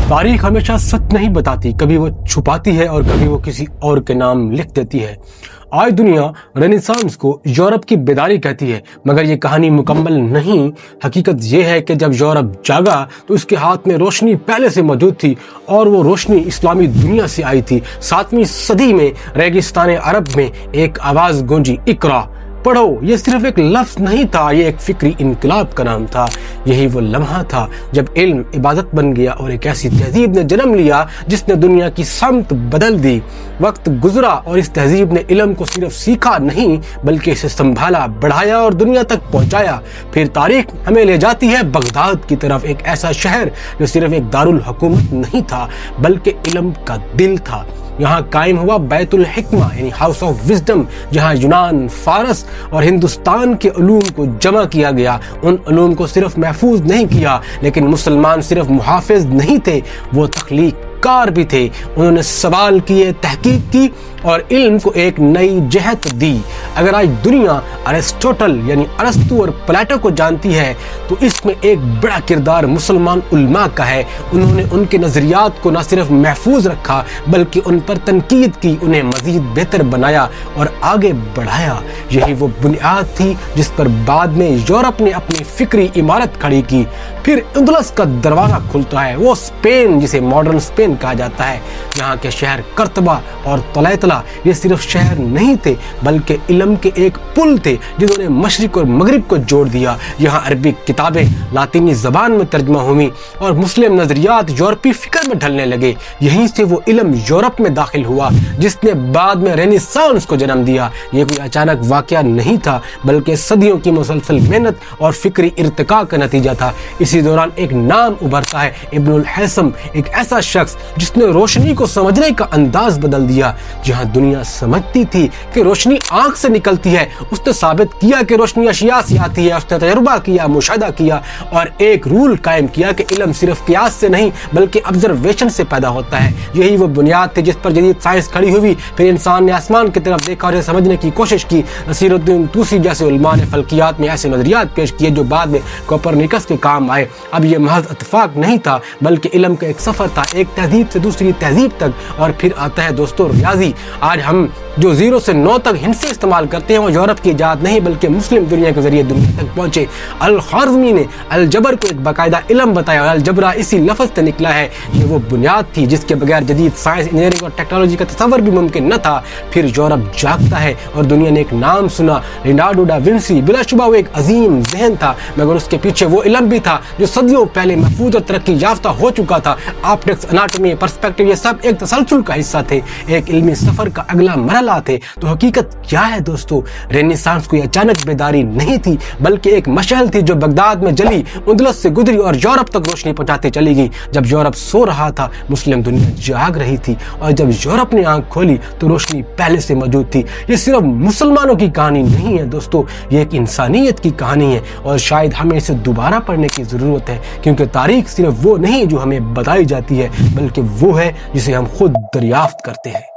तारीख हमेशा सच नहीं बताती, कभी वो छुपाती है और कभी वो किसी और के नाम लिख देती है। आज दुनिया रेनेसांस को यूरोप की बेदारी कहती है, मगर ये कहानी मुकम्मल नहीं। हकीकत ये है कि जब यूरोप जागा तो उसके हाथ में रोशनी पहले से मौजूद थी और वो रोशनी इस्लामी दुनिया से आई थी। 7वीं सदी में रेगिस्तान अरब में एक आवाज गूंजी, इकरा पढ़ो। ये सिर्फ एक लफ्ज नहीं था, ये एक फिक्री इनकलाब का नाम था। यही वो लम्हा था जब इल्म इबादत बन गया और एक ऐसी तहजीब ने जन्म लिया जिसने दुनिया की समत बदल दी। वक्त गुजरा और इस तहजीब ने इल्म को सिर्फ सीखा नहीं बल्कि इसे संभाला, बढ़ाया और दुनिया तक पहुंचाया। फिर तारीख हमें ले जाती है बगदाद की तरफ, एक ऐसा शहर जो सिर्फ एक दारुल हुकूमत नहीं था बल्कि इल्म का दिल था। यहाँ कायम हुआ बैतुल हिकमा यानी हाउस ऑफ विजडम, जहाँ यूनान, फारस और हिंदुस्तान के उलूम को जमा किया गया। उन उलूम को सिर्फ महफूज नहीं किया, लेकिन मुसलमान सिर्फ मुहाफिज नहीं थे, वो तख्लीक़कार भी थे। उन्होंने सवाल किए, तहकीक की और इल्म को एक नई जहत दी। अगर आज दुनिया अरिस्टोटल यानी अरस्तु और प्लेटो को जानती है तो इसमें एक बड़ा किरदार मुसलमान उलमा का है। उन्होंने उनके नजरियात को न सिर्फ महफूज रखा बल्कि उन पर तनकीद की, उन्हें मजीद बेहतर बनाया और आगे बढ़ाया। यही वो बुनियाद थी जिस पर बाद में यूरोप ने अपनी फिक्री इमारत खड़ी की। फिर अंदलस का दरवाजा खुलता है, वो स्पेन जिसे मॉडर्न स्पेन कहा जाता है। यहाँ के शहर कर्तबा और तलैतला ये सिर्फ शहर नहीं थे बल्कि इल्म के एक पुल थे जिन्होंने मशरिक और मगरिब को जोड़ दिया। यहाँ अरबी किताबें लातीनी जबान में तर्जमा हुई और मुस्लिम नजरियात यूरोपी फिक्र में ढलने लगे। यहीं से वो इल्म यूरोप में दाखिल हुआ जिसने बाद में रेनेसांस को जन्म दिया। ये कोई अचानक वाकया नहीं था बल्कि सदियों की मुसलसल मेहनत और फिक्री इर्तिका का नतीजा था। इसी दौरान एक नाम उभरता है, इब्नुल हैसम, एक ऐसा शख्स जिसने रोशनी को समझने का अंदाज बदल दिया। जहाँ दुनिया समझती थी कि रोशनी आंख से निकलती है, उसने साबित किया कि रोशनी अशिया से आती है। उसने तजुर्बा किया, मुशाहिदा किया और एक रूल कायम किया कि इल्म सिर्फ कियास से नहीं बल्कि ऑब्जर्वेशन से पैदा होता है। यही वो बुनियाद थी जिस पर जदीद साइंस खड़ी हुई। फिर इंसान ने आसमान की तरफ देखा और समझने की कोशिश की। नसीरुद्दीन तूसी जैसे उलमा ने फल्कियात में ऐसे नजरियात पेश किए जो बाद में कोपरनिकस के काम आए। अब ये महज इत्तेफाक नहीं था बल्कि इल्म का एक सफर था, एक तहजीब से दूसरी तहजीब तक। और फिर आता है दोस्तों रियाजी। आज हम जो 0 से 9 तक हिंसे इस्तेमाल करते हैं वो यूरोप की इजाद नहीं बल्कि मुस्लिम दुनिया के जरिए दुनिया तक पहुंचे। अल-ख्वारिज़मी ने अल-जबर को एक बाकायदा इल्म बताया और अल-जबरा इसी लफ्ज़ से निकला है। ये वो बुनियाद थी जिसके बगैर जदीद साइंस, इंजीनियरिंग और टेक्नोलॉजी का तसव्वुर भी मुमकिन न था। फिर यूरोप जागता है और दुनिया ने एक नाम सुना, लियोनार्डो डा विंसी। बिलाशुबा वो एक अजीम ज़हन था मगर उसके पीछे वो इल्म भी था जो सदियों पहले महफूज और तरक्की याफ्ता हो चुका था। ऑप्टिक्स, एनाटॉमी, पर्सपेक्टिव ये सब एक तसलसल का हिस्सा थे, एक इल्मी सफर का अगला मरहला थे। तो हकीकत क्या है दोस्तों? रेनेसांस कोई अचानक बेदारी नहीं थी बल्कि एक मशाल थी जो बगदाद में जली, अंदलस से गुजरी और यूरोप तक रोशनी पहुंचाते चली गई। जब यूरोप सो रहा था मुस्लिम दुनिया जाग रही थी और जब यूरोप ने आंख खोली तो रोशनी पहले से मौजूद थी। ये सिर्फ मुसलमानों की कहानी नहीं है दोस्तों, ये एक इंसानियत की कहानी है और शायद हमें इसे दोबारा पढ़ने की जरूरत है क्योंकि तारीख सिर्फ वो नहीं जो हमें बताई जाती है बल्कि वो है जिसे हम खुद दरियाफ्त करते हैं।